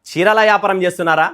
చీరల వ్యాపారం చేస్తున్నారా?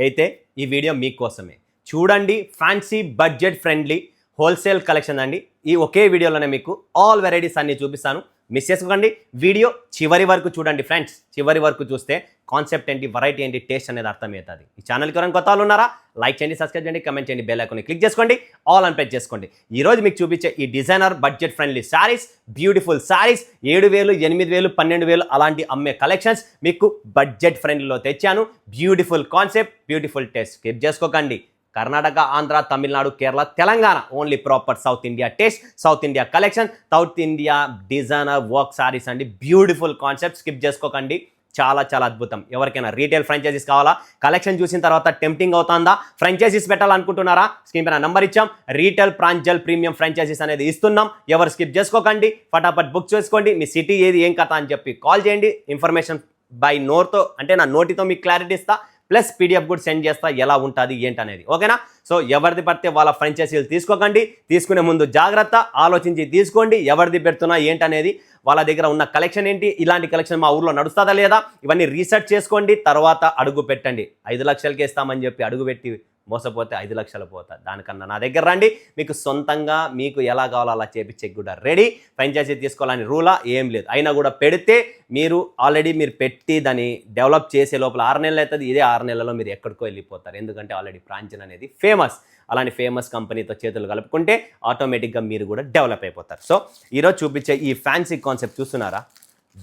అయితే ఈ వీడియో మీకోసమే. చూడండి, fancy budget friendly wholesale collection అండి. ఈ ఒకే వీడియోలోనే మీకు ఆల్ వెరైటీస్ అన్ని చూపిస్తాను. మిస్ చేసుకోకండి. వీడియో చివరి వరకు చూడండి ఫ్రెండ్స్. చివరి వరకు చూస్తే కాన్సెప్ట్ ఏంటి, వెరైటీ ఏంటి, టేస్ట్ అనేది అర్థమవుతుంది. ఈ ఛానల్కి ఎవరైనా కొత్త వాళ్ళు ఉన్నారా? లైక్ చేయండి, సబ్స్క్రైబ్ చేయండి, కమెంట్ చేయండి, బెల్ ఐకాన్ని క్లిక్ చేసుకోండి, ఆల్ అని ప్రెస్ చేసుకోండి. ఈరోజు మీకు చూపించే ఈ designer budget friendly saris, beautiful saris 7,000, 8,000, 12,000 అలాంటి అమ్మే కలెక్షన్స్ మీకు బడ్జెట్ ఫ్రెండ్లీలో తెచ్చాను. Beautiful concept, beautiful taste. Skip చేసుకోకండి. Karnataka, Andhra, Tamil Nadu, Kerala, Telangana only proper south India taste, south India collection, south India designer work sarees అండి. బ్యూటిఫుల్ కాన్సెప్ట్, స్కిప్ చేసుకోకండి. చాలా చాలా అద్భుతం. ఎవరికైనా రీటైల్ ఫ్రాంచైజీస్ కావాలా? కలెక్షన్ చూసిన తర్వాత టెంప్టింగ్ అవుతుందా? ఫ్రాంచైజీస్ పెట్టాలనుకుంటున్నారా? స్క్రీన్ పైన నంబర్ ఇచ్చాం. రీటైల్ ప్రాంజల్ ప్రీమియం ఫ్రాంచైజీస్ అనేది ఇస్తున్నాం. ఎవరు స్కిప్ చేసుకోకండి, ఫటాఫట్ బుక్ చేసుకోండి. మీ సిటీ ఏది, ఏం కథ అని చెప్పి కాల్ చేయండి. ఇన్ఫర్మేషన్ బై నోట్తో, అంటే నా నోటితో మీకు క్లారిటీ ఇస్తా, ప్లస్ పీడిఎఫ్ కూడా సెండ్ చేస్తా ఎలా ఉంటుంది ఏంటనేది. ఓకేనా? సో ఎవరిది పడితే వాళ్ళ ఫ్రాంచైజీలు తీసుకోకండి. తీసుకునే ముందు జాగ్రత్త, ఆలోచించి తీసుకోండి. ఎవరిది పెడుతున్నా ఏంటనేది, వాళ్ళ దగ్గర ఉన్న కలెక్షన్ ఏంటి, ఇలాంటి కలెక్షన్ మా ఊర్లో నడుస్తుందా లేదా, ఇవన్నీ రీసెర్చ్ చేసుకోండి. తర్వాత అడుగు పెట్టండి. 5 లక్షలకి ఇస్తామని చెప్పి అడుగు పెట్టి మోసపోతే 5 లక్షలు పోతుంది. దానికన్నా నా దగ్గర రండి. మీకు సొంతంగా మీకు ఎలా కావాలో అలా చేపించే కూడా రెడీ. ఫ్రాంచైజీ తీసుకోవాలని రూలా ఏం లేదు. అయినా కూడా పెడితే మీరు ఆల్రెడీ పెట్టి దాన్ని డెవలప్ చేసే లోపల 6 నెలలు అవుతుంది. ఇదే 6 నెలల్లో మీరు ఎక్కడికో వెళ్ళిపోతారు. ఎందుకంటే ఆల్రెడీ ప్రాంజన్ అనేది ఫేమస్. అలాంటి ఫేమస్ కంపెనీతో చేతులు కలుపుకుంటే ఆటోమేటిక్గా మీరు కూడా డెవలప్ అయిపోతారు. సో ఈరోజు చూపించే ఈ ఫ్యాన్సీ కాన్సెప్ట్ చూస్తున్నారా?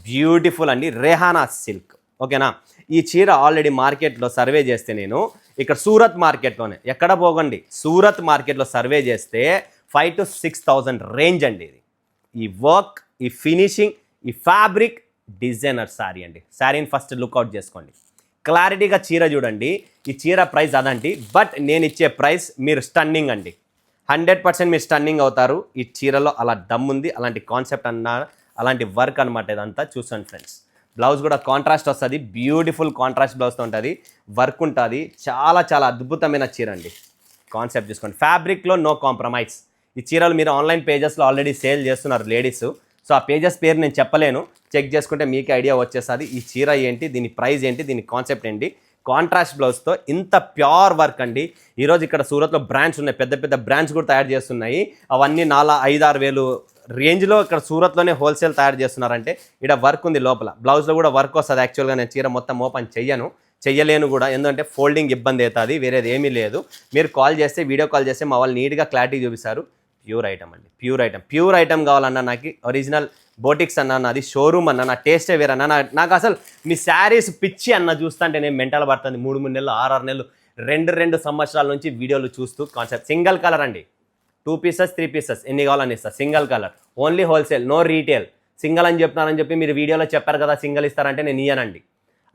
బ్యూటిఫుల్ అండి, రెహానా సిల్క్. ఓకేనా? ఈ చీర ఆల్రెడీ మార్కెట్లో సర్వే చేస్తే, నేను ఇక్కడ సూరత్ మార్కెట్లోనే, ఎక్కడ పోగండి, సూరత్ మార్కెట్లో సర్వే చేస్తే 5,000 to 6,000 రేంజ్ అండి. ఇది ఈ వర్క్, ఈ ఫినిషింగ్, ఈ ఫ్యాబ్రిక్, డిజైనర్ శారీ అండి. శారీని ఫస్ట్ లుక్అవుట్ చేసుకోండి. క్లారిటీగా చీర చూడండి. ఈ చీర ప్రైస్ అదండి, బట్ నేను ఇచ్చే ప్రైస్ మీరు స్టన్నింగ్ అండి. 100% మీరు స్టన్నింగ్ అవుతారు. ఈ చీరలో అలా దమ్ ఉంది, అలాంటి కాన్సెప్ట్ అలాంటి వర్క్ అనమాట. ఇదంతా చూసాను ఫ్రెండ్స్. బ్లౌజ్ కూడా కాంట్రాస్ట్ వస్తుంది. బ్యూటిఫుల్ కాంట్రాస్ట్ బ్లౌజ్తో ఉంటుంది, వర్క్ ఉంటుంది. చాలా చాలా అద్భుతమైన చీర అండి. కాన్సెప్ట్ చూసుకోండి. ఫ్యాబ్రిక్లో నో కాంప్రమైజ్. ఈ చీరలు మీరు ఆన్లైన్ పేజెస్లో ఆల్రెడీ సేల్ చేస్తున్నారు లేడీస్. సో ఆ పేజెస్ పేరు నేను చెప్పలేను, చెక్ చేసుకుంటే మీకే ఐడియా వచ్చేస్తుంది. ఈ చీర ఏంటి, దీని ప్రైస్ ఏంటి, దీని కాన్సెప్ట్ ఏంటి. కాంట్రాస్ట్ బ్లౌజ్తో ఇంత ప్యూర్ వర్క్ అండి. ఈరోజు ఇక్కడ సూరత్లో బ్రాండ్స్ ఉన్నాయి, పెద్ద పెద్ద బ్రాండ్స్ కూడా తయారు చేస్తున్నాయి. అవన్నీ 4-5-6 వేలు రేంజ్లో ఇక్కడ సూరత్లోనే హోల్సేల్ తయారు చేస్తున్నారంటే ఇక్కడ వర్క్ ఉంది. లోపల బ్లౌజ్లో కూడా వర్క్ వస్తుంది. యాక్చువల్గా నేను చీర మొత్తం ఓపెన్ చెయ్యలేను కూడా, ఎందుకంటే ఫోల్డింగ్ ఇబ్బంది అవుతుంది. వేరేది ఏమీ లేదు. మీరు కాల్ చేస్తే, వీడియో కాల్ చేస్తే మా వాళ్ళు నీట్గా క్లారిటీ చూపిస్తారు. ప్యూర్ ఐటమ్ అండి, ప్యూర్ ఐటమ్ కావాలన్నా, నాకు ఒరిజినల్ బోటిక్స్ అన్నా, నాది షోరూమ్ అన్నా, నా టేస్టే వేరన్నా. నాకు అసలు మీ శారీస్ పిచ్చి అన్న చూస్తుంటే నేను మెంటల్ పడుతుంది. 3 నెలలు, 6 నెలలు, 2 సంవత్సరాల నుంచి వీడియోలు చూస్తూ కాన్సెప్ట్. సింగిల్ కలర్ అండి, 2 పీసెస్ 3 పీసెస్ ఎన్ని కావాలని ఇస్తారు. Single colour, only wholesale, no retail. Single అని చెప్తున్నారని చెప్పి మీరు వీడియోలో చెప్పారు కదా సింగిల్ ఇస్తారంటే నేను ఇయ్యనండి.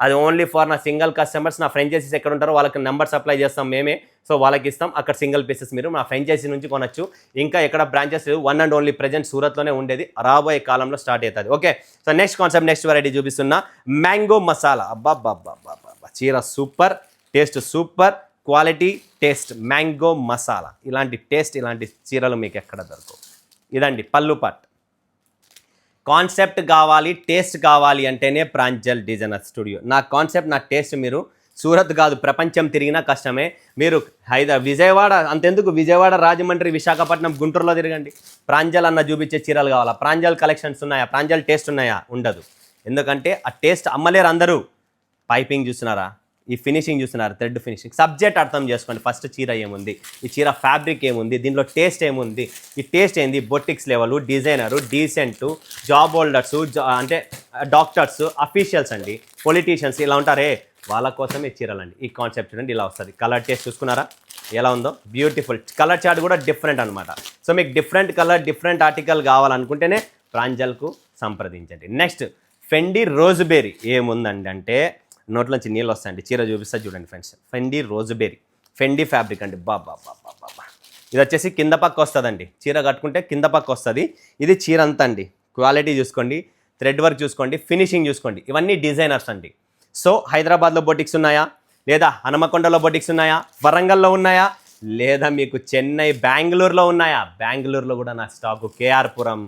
అది ఓన్లీ ఫర్ నా సింగిల్ కస్టమర్స్. నా ఫ్రాంచైజీస్ ఎక్కడ ఉంటారో వాళ్ళకి నెంబర్ సప్లై చేస్తాం మేమే. సో వాళ్ళకి ఇస్తాం. అక్కడ సింగిల్ పీసెస్ మీరు నా ఫ్రాంచైజీ నుంచి కొనొచ్చు. ఇంకా ఎక్కడ బ్రాంచెస్ లేవు. వన్ అండ్ ఓన్లీ ప్రెజెంట్ సూరత్లోనే ఉండేది. రాబోయే కాలంలో స్టార్ట్ అవుతుంది. Okay, so next concept, next variety చూపిస్తున్నా. మ్యాంగో మసాలా. అబ్బాబ్బాబ్బాబ్బా, చీర super, taste super, quality, taste. Mango masala. ఇలాంటి టేస్ట్, ఇలాంటి చీరలు మీకు ఎక్కడ దొరకవు. ఇదండి పళ్ళు పార్ట్. కాన్సెప్ట్ కావాలి, టేస్ట్ కావాలి అంటేనే ప్రాంజల్ డిజైనర్ స్టూడియో. నా కాన్సెప్ట్, నా టేస్ట్ మీరు సూరత్ కాదు ప్రపంచం తిరిగినా కష్టమే. మీరు విజయవాడ, అంతెందుకు విజయవాడ, రాజమండ్రి, విశాఖపట్నం, గుంటూరులో తిరగండి. ప్రాంజల్ అన్న చూపించే చీరలు కావాలా? ప్రాంజల్ కలెక్షన్స్ ఉన్నాయా? ప్రాంజల్ టేస్ట్ ఉన్నాయా? ఉండదు. ఎందుకంటే ఆ టేస్ట్ అమ్మలేరు అందరూ. పైపింగ్ చూస్తున్నారా? ఈ ఫినిషింగ్ చూస్తున్నారు, థ్రెడ్ ఫినిషింగ్. సబ్జెక్ట్ అర్థం చేసుకోండి ఫస్ట్. చీర ఏముంది, ఈ చీర ఫ్యాబ్రిక్ ఏముంది, దీనిలో టేస్ట్ ఏముంది, ఈ టేస్ట్ ఏంది, boutiques level, designer, decent, job holders, అంటే డాక్టర్స్, అఫీషియల్స్ అండి, పొలిటీషియన్స్ ఇలా ఉంటారే, వాళ్ళ కోసం ఈ చీరలండి. ఈ కాన్సెప్ట్ చూడండి, ఇలా వస్తుంది. కలర్ టేస్ట్ చూసుకున్నారా ఎలా ఉందో? బ్యూటిఫుల్. కలర్ చార్ట్ కూడా డిఫరెంట్ అనమాట. సో మీకు డిఫరెంట్ కలర్, డిఫరెంట్ ఆర్టికల్ కావాలనుకుంటేనే ప్రాంజల్కు సంప్రదించండి. నెక్స్ట్ ఫెండీ రోజ్బెరీ. ఏముందండి అంటే నోట్లోంచి నీళ్ళు వస్తాయండి. చీర చూపిస్తా చూడండి ఫ్రెండ్స్. ఫెండీ రోజ్బెరీ, ఫెండీ ఫ్యాబ్రిక్ అండి. బాబా. ఇది వచ్చేసి కింద పక్క వస్తుందండి. చీర కట్టుకుంటే కింద పక్క వస్తుంది. ఇది చీర అంతా అండి. క్వాలిటీ చూసుకోండి, థ్రెడ్ వర్క్ చూసుకోండి, ఫినిషింగ్ చూసుకోండి. ఇవన్నీ డిజైనర్స్ అండి. సో హైదరాబాద్లో బొటిక్స్ ఉన్నాయా, లేదా హనుమకొండలో బొటిక్స్ ఉన్నాయా, వరంగల్లో ఉన్నాయా, లేదా మీకు చెన్నై, బెంగళూరులో ఉన్నాయా? బెంగళూరులో కూడా నా స్టాకు కేఆర్పురం,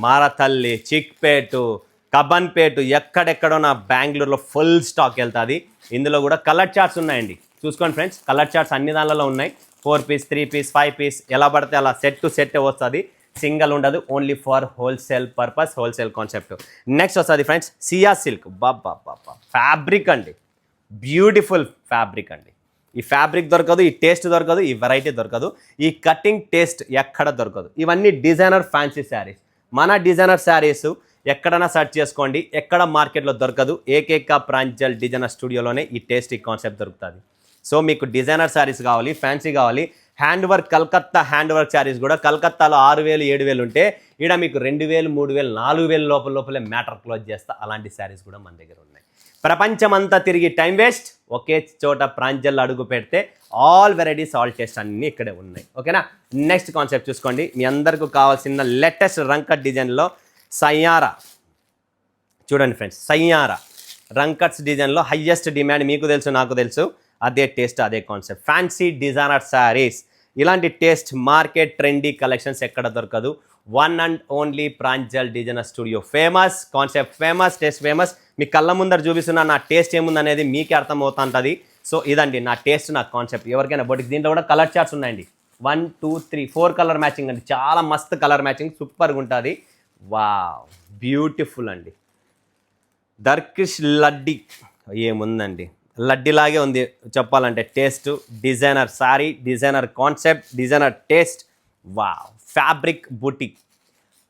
మారతల్లి, చిక్పేటు, కబ్బన్పేట ఎక్కడెక్కడో నా బెంగళూరులో ఫుల్ స్టాక్ వెళ్తుంది. ఇందులో కూడా కలర్ చార్ట్స్ ఉన్నాయండి. చూసుకోండి ఫ్రెండ్స్, కలర్ చార్ట్స్ అన్ని దానిలో ఉన్నాయి. 4 పీస్ 3 పీస్ 5 పీస్ ఎలా పడితే అలా సెట్ టు సెట్ వస్తుంది. సింగిల్ ఉండదు, only for wholesale purpose, wholesale concept. Next వస్తుంది ఫ్రెండ్స్ సియా సిల్క్. బాబా ఫ్యాబ్రిక్ అండి, బ్యూటిఫుల్ ఫ్యాబ్రిక్ అండి. ఈ ఫ్యాబ్రిక్ దొరకదు, ఈ టేస్ట్ దొరకదు, ఈ వెరైటీ దొరకదు, ఈ కటింగ్ టేస్ట్ ఎక్కడ దొరకదు. ఇవన్నీ డిజైనర్ ఫ్యాన్సీ శారీస్. మన డిజైనర్ శారీస్ ఎక్కడైనా సెర్చ్ చేసుకోండి, ఎక్కడ మార్కెట్లో దొరకదు. ఏకైక ప్రాంజల్ డిజైనర్ స్టూడియోలోనే ఈ టేస్ట్, ఈ కాన్సెప్ట్ దొరుకుతుంది. సో మీకు డిజైనర్ శారీస్ కావాలి, ఫ్యాన్సీ కావాలి, hand work, Calcutta hand work saris కూడా కలకత్తాలో 6,000 7,000 ఉంటే ఇక్కడ మీకు 2,000 3,000 4,000 లోపలే మ్యాటర్ క్లోజ్ చేస్తా. అలాంటి శారీస్ కూడా మన దగ్గర ఉన్నాయి. ప్రపంచమంతా తిరిగి టైం వేస్ట్, ఒకే చోట ప్రాంజల్ అడుగు పెడితే ఆల్ వెరైటీస్, ఆల్ టేస్ట్ అన్నీ ఇక్కడే ఉన్నాయి. ఓకేనా. నెక్స్ట్ కాన్సెప్ట్ చూసుకోండి. మీ అందరికీ కావాల్సిన లేటెస్ట్ రంకట్ డిజైన్లో సయ్యారా. చూడండి ఫ్రెండ్స్, సయ్యారా రంకట్స్ డిజైన్లో హయ్యెస్ట్ డిమాండ్, మీకు తెలుసు నాకు తెలుసు. అదే టేస్ట్, అదే కాన్సెప్ట్, ఫ్యాన్సీ డిజైనర్ శారీస్. ఇలాంటి టేస్ట్, మార్కెట్ ట్రెండీ కలెక్షన్స్ ఎక్కడ దొరకదు. One and only Pranjal designer studio. Famous concept, famous taste, famous. మీ కళ్ళ ముందర చూపిస్తున్నా నా టేస్ట్ ఏముంది అనేది మీకే అర్థమవుతుంటుంది. సో ఇదండి నా టేస్ట్, నా కాన్సెప్ట్. ఎవరికైనా బొటికి దీంట్లో కూడా కలర్ చార్ట్స్ ఉన్నాయండి. 1 2 3 4 కలర్ మ్యాచింగ్ అండి. చాలా మస్తు కలర్ మ్యాచింగ్, సూపర్గా ఉంటుంది. వావ్, బ్యూటిఫుల్ అండి. దర్కిష్ లడ్డీ ఏముందండి, లడ్డీలాగే ఉంది చెప్పాలంటే. Taste, designer sari, designer concept, designer taste. Wow, fabric boutique.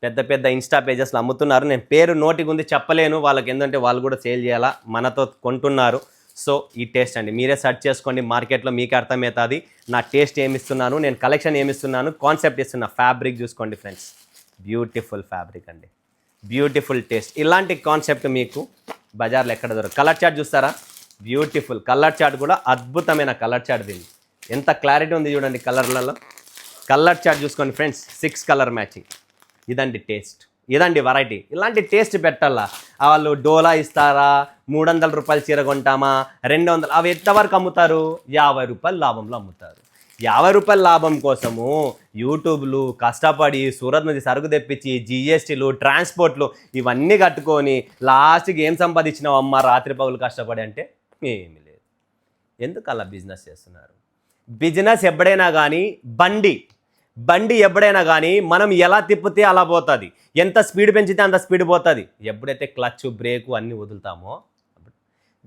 పెద్ద పెద్ద ఇన్స్టా పేజెస్లో అమ్ముతున్నారు. నేను పేరు నోటికి ఉంది చెప్పలేను వాళ్ళకి, ఎందుకంటే వాళ్ళు కూడా సేల్ చేయాలా, మనతో కొంటున్నారు. సో ఈ టేస్ట్ అండి, మీరే సెర్చ్ చేసుకోండి మార్కెట్లో, మీకు అర్థమవుతుంది నా టేస్ట్ ఏమిస్తున్నాను, నేను కలెక్షన్ ఏమిస్తున్నాను, కాన్సెప్ట్ ఇస్తున్నా. ఫ్యాబ్రిక్ చూసుకోండి ఫ్రెండ్స్, బ్యూటిఫుల్ ఫ్యాబ్రిక్ అండి, బ్యూటిఫుల్ టేస్ట్. ఇలాంటి కాన్సెప్ట్ మీకు బజార్లో ఎక్కడ దొరకదు. కలర్ చార్ట్ చూస్తారా, బ్యూటిఫుల్ కలర్ చార్ట్, కూడా అద్భుతమైన కలర్ చార్ట్. దీన్ని ఎంత క్లారిటీ ఉంది చూడండి కలర్లలో. కలర్ చార్ట్ చూసుకోండి ఫ్రెండ్స్, 6 కలర్ మ్యాచింగ్. ఇదండి టేస్ట్, ఇదండి వెరైటీ. ఇలాంటి టేస్ట్ పెట్టాలా. వాళ్ళు డోలా ఇస్తారా, 300 రూపాయలు చీర కొంటామా, 200, అవి ఎంతవరకు అమ్ముతారు? 50 రూపాయలు లాభంలో అమ్ముతారు. 50 రూపాయల లాభం కోసము యూట్యూబ్లు కష్టపడి సూరత్ నుంచి సరుకు తెప్పించి జిఎస్టీలు, ట్రాన్స్పోర్ట్లు ఇవన్నీ కట్టుకొని లాస్ట్కి ఏం సంపాదించినావు అమ్మ రాత్రి పగులు కష్టపడి అంటే ఏమీ లేదు. ఎందుకు అలా బిజినెస్ చేస్తున్నారు? బిజినెస్ ఎప్పుడైనా కానీ బండి ఎప్పుడైనా కానీ మనం ఎలా తిప్పితే అలా పోతుంది, ఎంత స్పీడ్ పెంచితే అంత స్పీడ్ పోతుంది. ఎప్పుడైతే క్లచ్, బ్రేకు అన్నీ వదులుతామో,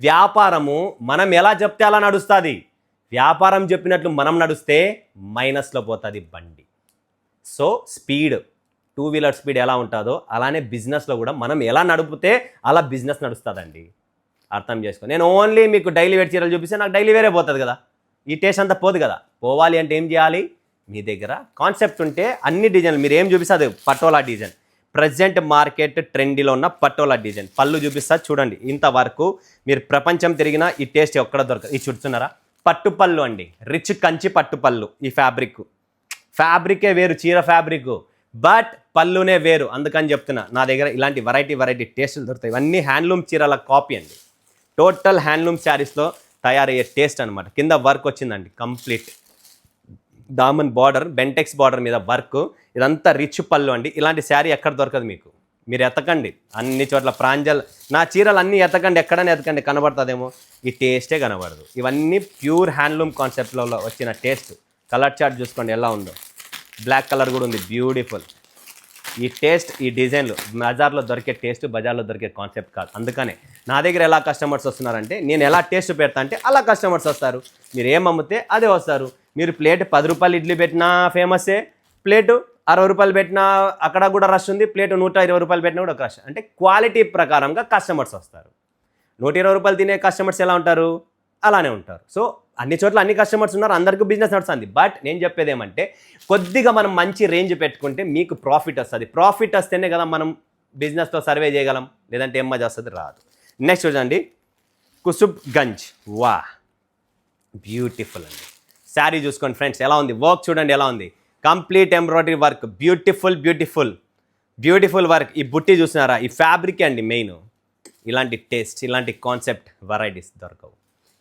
వ్యాపారము మనం ఎలా చెప్తే అలా నడుస్తుంది. వ్యాపారం చెప్పినట్లు మనం నడుస్తే మైనస్లో పోతుంది బండి. సో స్పీడ్, 2 వీలర్ స్పీడ్ ఎలా ఉంటుందో అలానే బిజినెస్లో కూడా మనం ఎలా నడిపితే అలా బిజినెస్ నడుస్తుందండి. అర్థం చేసుకో. నేను ఓన్లీ మీకు డైలీ వేర్ చీరలు చూపిస్తే నాకు డైలీ వేరే పోతుంది కదా, ఈ టేస్ట్ అంతా పోదు కదా. పోవాలి అంటే ఏం చేయాలి? మీ దగ్గర కాన్సెప్ట్ ఉంటే అన్ని డిజైన్లు మీరు ఏం చూపిస్తే అది పటోలా డిజైన్, ప్రజెంట్ మార్కెట్ ట్రెండీలో ఉన్న పటోలా డిజైన్. పళ్ళు చూపిస్తా చూడండి. ఇంతవరకు మీరు ప్రపంచం తిరిగినా ఈ టేస్ట్ ఎక్కడ దొరకదు. ఇది చూస్తున్నారా, పట్టుపళ్ళు అండి, రిచ్ కంచి పట్టుపళ్ళు. ఈ ఫ్యాబ్రికే వేరు, చీర ఫ్యాబ్రిక్, బట్ పళ్ళునే వేరు. అందుకని చెప్తున్నా నా దగ్గర ఇలాంటి వెరైటీ టేస్టులు దొరుకుతాయి. ఇవన్నీ హ్యాండ్లూమ్ చీరల కాపీ అండి. టోటల్ హ్యాండ్లూమ్ శారీస్లో తయారయ్యే టేస్ట్ అనమాట. కింద వర్క్ వచ్చిందండి complete, Daman border, Bentex border మీద వర్క్. ఇదంతా రిచ్ పళ్ళు అండి. ఇలాంటి శారీ ఎక్కడ దొరకదు మీకు. మీరు ఎతకండి అన్ని చోట్ల. ప్రాంజల్ నా చీరలు అన్నీ ఎతకండి, ఎక్కడైనా ఎతకండి, కనబడుతుందేమో. ఈ టేస్టే కనబడదు. ఇవన్నీ ప్యూర్ హ్యాండ్లూమ్ కాన్సెప్ట్లో వచ్చిన టేస్ట్. కలర్ చార్ట్ చూసుకోండి ఎలా ఉందో. బ్లాక్ కలర్ కూడా ఉంది, బ్యూటిఫుల్. ఈ టేస్ట్, ఈ డిజైన్లు బజార్లో దొరికే టేస్ట్, బజార్లో దొరికే కాన్సెప్ట్ కాదు. అందుకనే నా దగ్గర ఎలా కస్టమర్స్ వస్తున్నారంటే, నేను ఎలా టేస్ట్ పెడతా అంటే అలా కస్టమర్స్ వస్తారు. మీరు ఏం అమ్మితే అదే వస్తారు. మీరు ప్లేట్ 10 రూపాయలు ఇడ్లీ పెట్టినా ఫేమస్సే, ప్లేటు 60 రూపాయలు పెట్టినా అక్కడ కూడా రష్ ఉంది, ప్లేటు 120 రూపాయలు పెట్టినా కూడా రష్. అంటే క్వాలిటీ ప్రకారంగా కస్టమర్స్ వస్తారు. 120 రూపాయలు తినే కస్టమర్స్ ఎలా ఉంటారు? అలానే ఉంటారు. సో అన్ని చోట్ల అన్ని కస్టమర్స్ ఉన్నారు, అందరికీ బిజినెస్ నడుస్తుంది. బట్ నేను చెప్పేది ఏమంటే, కొద్దిగా మనం మంచి రేంజ్ పెట్టుకుంటే మీకు ప్రాఫిట్ వస్తుంది. ప్రాఫిట్ వస్తేనే కదా మనం బిజినెస్లో సర్వే చేయగలం, లేదంటే ఏం మజా వస్తుంది? రాదు. నెక్స్ట్ చూడండి, కుసుబ్ గంజ్. వా, బ్యూటిఫుల్ అండి. శారీ చూసుకోండి ఫ్రెండ్స్ ఎలా ఉంది, వర్క్ చూడండి ఎలా ఉంది. Complete embroidery work, beautiful work. ఈ బుట్టి చూసినారా, ఈ ఫ్యాబ్రిక్ అండి మెయిన్. ఇలాంటి టేస్ట్, ఇలాంటి కాన్సెప్ట్ వెరైటీస్ దొరకవు,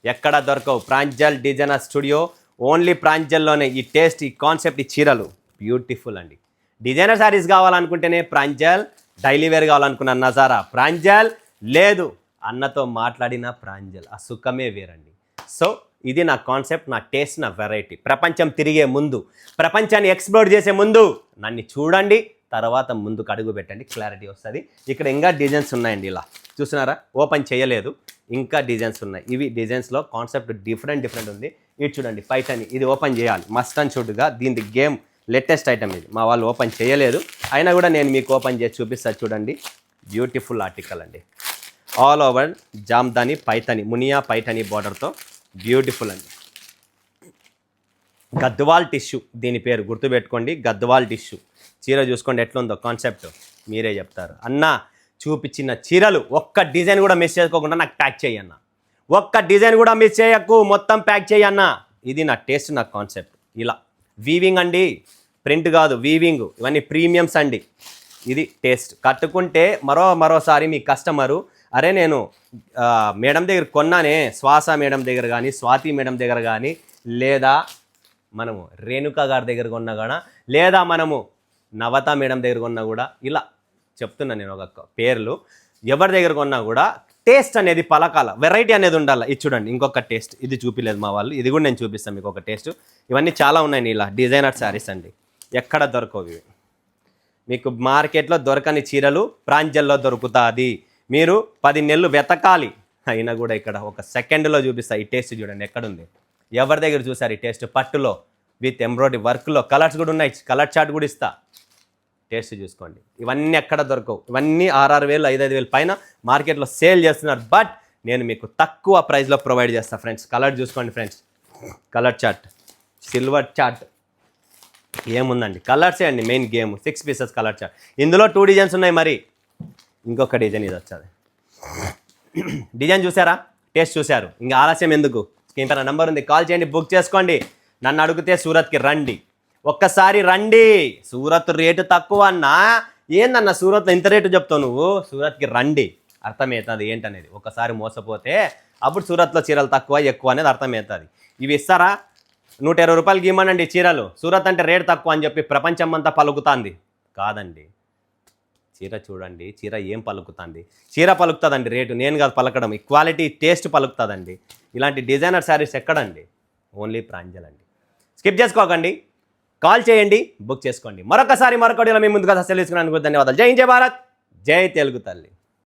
ఎక్కడ దొరకవు. ప్రాంజల్ డిజైనర్ స్టూడియో, ఓన్లీ ప్రాంజల్లోనే ఈ టేస్ట్, ఈ కాన్సెప్ట్, ఈ చీరలు బ్యూటిఫుల్ అండి. డిజైనర్ శారీస్ కావాలనుకుంటేనే ప్రాంజల్, డైలీ వేర్ కావాలనుకున్న నజారా ప్రాంజల్, లేదు అన్నతో మాట్లాడిన ప్రాంజల్, ఆ సుఖమే వేరండి. సో ఇది నా కాన్సెప్ట్, నా టేస్ట్, నా వెరైటీ. ప్రపంచం తిరిగే ముందు, ప్రపంచాన్ని ఎక్స్ప్లోర్ చేసే ముందు నన్ను చూడండి, తర్వాత ముందుకు అడుగు పెట్టండి, క్లారిటీ వస్తుంది. ఇక్కడ ఇంకా డిజైన్స్ ఉన్నాయండి, ఇలా చూస్తున్నారా, ఓపెన్ చేయలేదు, ఇంకా డిజైన్స్ ఉన్నాయి. ఇవి డిజైన్స్లో కాన్సెప్ట్ డిఫరెంట్ ఉంది. ఇది చూడండి పైటని, ఇది ఓపెన్ చేయాలి మస్ట్ అండ్ షుడ్గా. దీని గేమ్ లేటెస్ట్ ఐటమ్ ఇది, మా వాళ్ళు ఓపెన్ చేయలేదు, అయినా కూడా నేను మీకు ఓపెన్ చేసి చూపిస్తాను. చూడండి బ్యూటిఫుల్ ఆర్టికల్ అండి, ఆల్ ఓవర్ జామ్దాని పైతని, మునియా పైతని బార్డర్తో బ్యూటిఫుల్ అండి. గద్వాల్ టిష్యూ దీని పేరు, గుర్తుపెట్టుకోండి, గద్వాల్ టిష్యూ. చీర చూసుకోండి ఎట్లుందో, కాన్సెప్ట్ మీరే చెప్తారు. అన్న చూపించిన చీరలు ఒక్క డిజైన్ కూడా మిస్ చేసుకోకుండా నాకు ప్యాక్ చేయన్న, ఒక్క డిజైన్ కూడా మిస్ చేయకు, మొత్తం ప్యాక్ చేయన్న. ఇది నా టేస్ట్, నా కాన్సెప్ట్. ఇలా వీవింగ్ అండి, ప్రింట్ కాదు, వీవింగ్, ఇవన్నీ ప్రీమియమ్స్ అండి. ఇది టేస్ట్. కట్టుకుంటే మరోసారి మీ కస్టమరు, అరే నేను మేడం దగ్గర కొన్నానే, శ్వాస మేడం దగ్గర కానీ, స్వాతి మేడం దగ్గర కానీ, లేదా మనము రేణుకా గారి దగ్గర కొన్నా కూడా, లేదా మనము నవత మేడం దగ్గర కొన్నా కూడా, ఇలా చెప్తున్నా నేను ఒక పేర్లు, ఎవరి దగ్గర కొన్నా కూడా టేస్ట్ అనేది పలకాల, వెరైటీ అనేది ఉండాలి. ఇది చూడండి ఇంకొక టేస్ట్, ఇది చూపిలేదు మా వాళ్ళు, ఇది కూడా నేను చూపిస్తాను మీకు ఒక టేస్ట్. ఇవన్నీ చాలా ఉన్నాయి ఇలా డిజైనర్ శారీస్ అండి, ఎక్కడ దొరకవు ఇవి మీకు. మార్కెట్లో దొరకని చీరలు ప్రాంజల్లో దొరుకుతుంది. మీరు 10 నెలలు వెతకాలి, అయినా కూడా ఇక్కడ ఒక సెకండ్లో చూపిస్తా. ఈ టేస్ట్ చూడండి ఎక్కడుంది, ఎవరి దగ్గర చూసారు ఈ టేస్ట్? పట్టులో విత్ ఎంబ్రాయిడరీ వర్క్లో, కలర్స్ కూడా ఉన్నాయి, కలర్ చార్ట్ కూడా ఇస్తా, టేస్ట్ చూసుకోండి. ఇవన్నీ ఎక్కడ దొరకవు, ఇవన్నీ 6,000 5,000 పైన మార్కెట్లో సేల్ చేస్తున్నారు, బట్ నేను మీకు తక్కువ ప్రైస్లో ప్రొవైడ్ చేస్తాను ఫ్రెండ్స్. కలర్ చూసుకోండి friends, colour chart, silver chart, ఏముందండి కలర్సే అండి main game. 6 pieces colour chart, ఇందులో 2 డిజైన్స్ ఉన్నాయి. మరి ఇంకొక డిజైన్ ఇది వచ్చేది, డిజైన్ చూసారా, టేస్ట్ చూశారు, ఇంకా ఆలస్యం ఎందుకు? స్క్రీన్ పైన నెంబర్ ఉంది, కాల్ చేయండి, బుక్ చేసుకోండి. నన్ను అడిగితే సూరత్కి రండి, ఒక్కసారి రండి. సూరత్ రేటు తక్కువ అన్నా, ఏందన్న సూరత్లో ఇంత రేటు చెప్తావు నువ్వు? సూరత్కి రండి, అర్థమవుతుంది ఏంటనేది. ఒకసారి మోసపోతే అప్పుడు సూరత్లో చీరలు తక్కువ ఎక్కువ అనేది అర్థమవుతుంది. ఇవి ఇస్తారా? 120 రూపాయలకి ఇవ్వనండి చీరలు. సూరత్ అంటే రేటు తక్కువ అని చెప్పి ప్రపంచం అంతా పలుకుతుంది కాదండి. చీర చూడండి, చీర ఏం పలుకుతుంది? చీర పలుకుతుందండి రేటు, నేను కాదు పలకడం. క్వాలిటీ టేస్ట్ పలుకుతుందండి. ఇలాంటి డిజైనర్ శారీస్ ఎక్కడండి? ఓన్లీ ప్రాంజల్ అండి. స్కిప్ చేసుకోకండి, కాల్ చేయండి, బుక్ చేసుకోండి. మరొకసారి మరొకటి మీ ముందుగా సెలవు తీసుకున్నందుకు ధన్యవాదాలు. జై హింద్, జై భారత్, జై తెలుగు తల్లి.